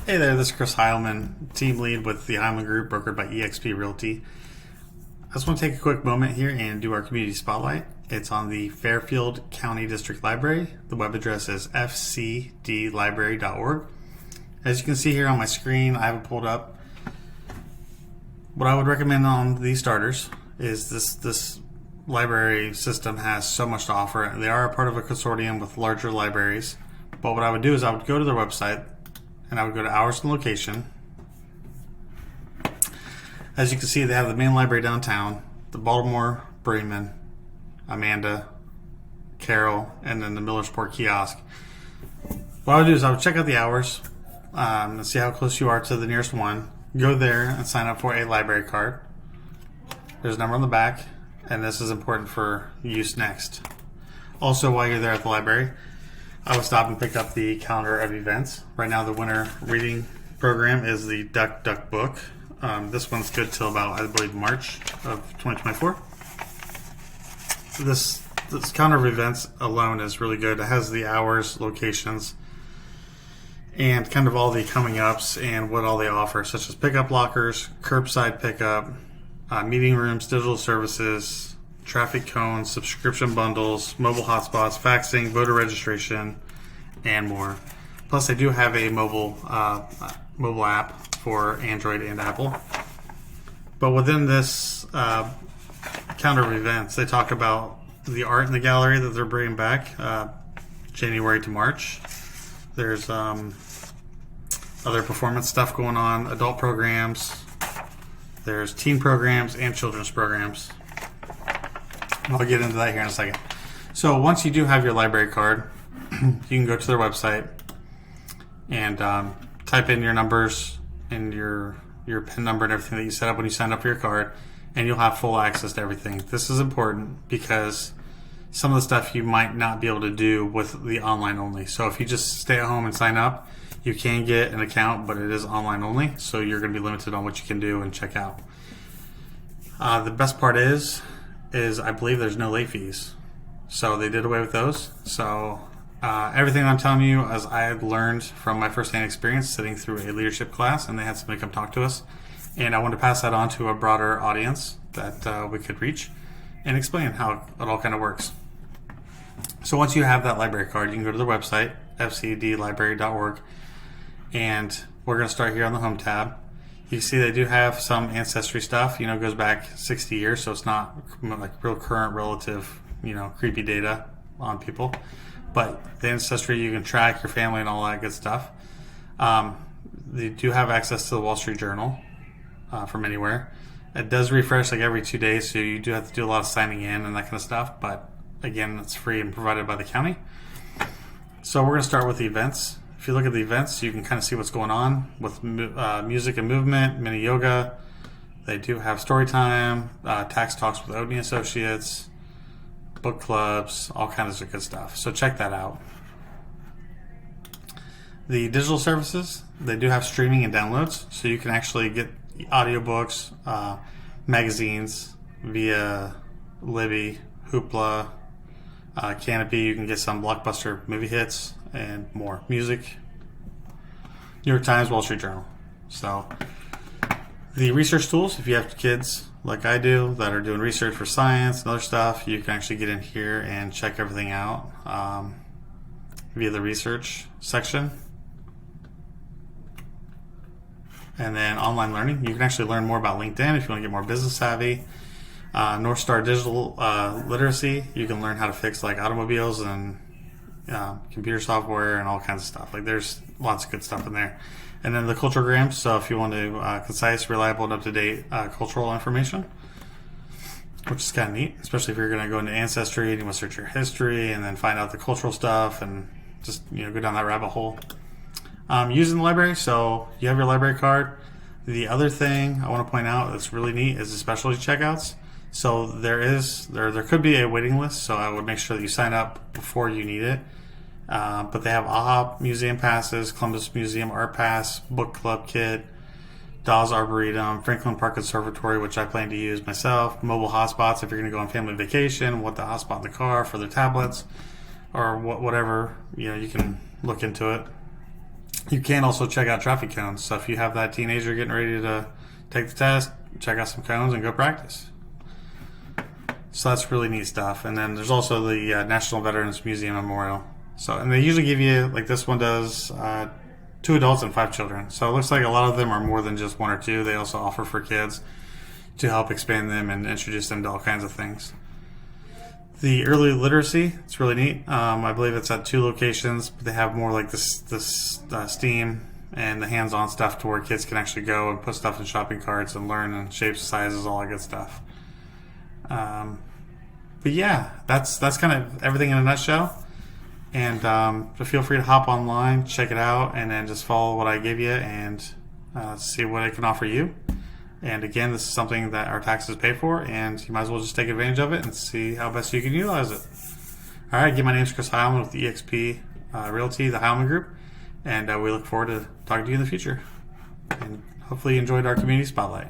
Hey there, this is Chris Heilman, team lead with the Heilman Group, brokered by eXp Realty. I just want to take a quick moment here and do our community spotlight. It's on the Fairfield County District Library. The web address is fcdlibrary.org. As you can see here on my screen, I have it pulled up. What I would recommend on these starters is this library system has so much to offer. They are a part of a consortium with larger libraries. But what I would do is I would go to their website and I would go to hours and location. As you can see, they have the main library downtown, the Baltimore, Bremen, Amanda, Carroll, and then the Millersport kiosk. What I would do is I would check out the hours and see how close you are to the nearest one. Go there and sign up for a library card. There's a number on the back, and this is important for use next. Also, while you're there at the library, I would stop and pick up the calendar of events. Right now, the winter reading program is the Duck Duck Book. This one's good till about, I believe, March of 2024. This calendar of events alone is really good. It has the hours, locations, and kind of all the coming ups and what all they offer, such as pickup lockers, curbside pickup, meeting rooms, digital services, traffic cones, subscription bundles, mobile hotspots, faxing, voter registration, and more. Plus, they do have a mobile app for Android and Apple. But within this calendar of events, they talk about the art in the gallery that they're bringing back January to March. There's other performance stuff going on, adult programs. There's teen programs and children's programs. I'll get into that here in a second. So once you do have your library card, you can go to their website and type in your numbers and your PIN number and everything that you set up when you sign up for your card, and you'll have full access to everything. This is important because some of the stuff you might not be able to do with the online only. So if you just stay at home and sign up, you can get an account, but it is online only, so you're going to be limited on what you can do and check out. The best part is I believe there's no late fees. So they did away with those. So everything I'm telling you, as I had learned from my firsthand experience sitting through a leadership class, and they had somebody come talk to us, and I wanted to pass that on to a broader audience that we could reach and explain how it all kind of works. So once you have that library card, you can go to the website, fcdlibrary.org, and we're going to start here on the home tab. You see they do have some ancestry stuff, it goes back 60 years, so it's not like real current relative, creepy data on people. But the ancestry, you can track your family and all that good stuff. They do have access to the Wall Street Journal from anywhere. It does refresh like every 2 days, so you do have to do a lot of signing in and that kind of stuff. But again, it's free and provided by the county. So we're going to start with the events. If you look at the events, you can kind of see what's going on with music and movement, mini yoga. They do have story time, tax talks with Odney Associates, book clubs, all kinds of good stuff. So check that out. The digital services, they do have streaming and downloads, so you can actually get audiobooks, magazines via Libby, Hoopla, Canopy. You can get some blockbuster movie hits and more. Music, New York Times, Wall Street Journal. So the research tools, if you have kids like I do that are doing research for science and other stuff, you can actually get in here and check everything out via the research section. And then online learning, you can actually learn more about LinkedIn if you want to get more business savvy. North Star Digital Literacy, you can learn how to fix like automobiles and computer software and all kinds of stuff. Like there's lots of good stuff in there. And then the culturograms, so if you want to concise, reliable, and up-to-date cultural information, which is kind of neat, especially if you're going to go into ancestry and you want to search your history and then find out the cultural stuff and just go down that rabbit hole. Using the library, so you have your library card. The other thing I want to point out that's really neat is the specialty checkouts. So there could be a waiting list, so I would make sure that you sign up before you need it. But they have AHA Museum passes, Columbus Museum Art Pass, Book Club Kit, Dawes Arboretum, Franklin Park Conservatory, which I plan to use myself, mobile hotspots if you're going to go on family vacation, want the hotspot in the car for their tablets, or whatever, you can look into it. You can also check out traffic cones. So if you have that teenager getting ready to take the test, check out some cones and go practice. So that's really neat stuff. And then there's also the National Veterans Museum Memorial. So, and they usually give you, like this one does, 2 adults and 5 children. So it looks like a lot of them are more than just 1 or 2. They also offer for kids to help expand them and introduce them to all kinds of things. The early literacy, it's really neat. I believe it's at 2 locations, but they have more like this STEAM and the hands-on stuff to where kids can actually go and put stuff in shopping carts and learn and shapes, sizes, all that good stuff. But yeah, that's kind of everything in a nutshell. And feel free to hop online, check it out, and then just follow what I give you and see what I can offer you. And again, this is something that our taxes pay for, and you might as well just take advantage of it and see how best you can utilize it. All right, again, my name is Chris Heilman with eXp Realty, the Heilman Group, and we look forward to talking to you in the future. And hopefully you enjoyed our community spotlight.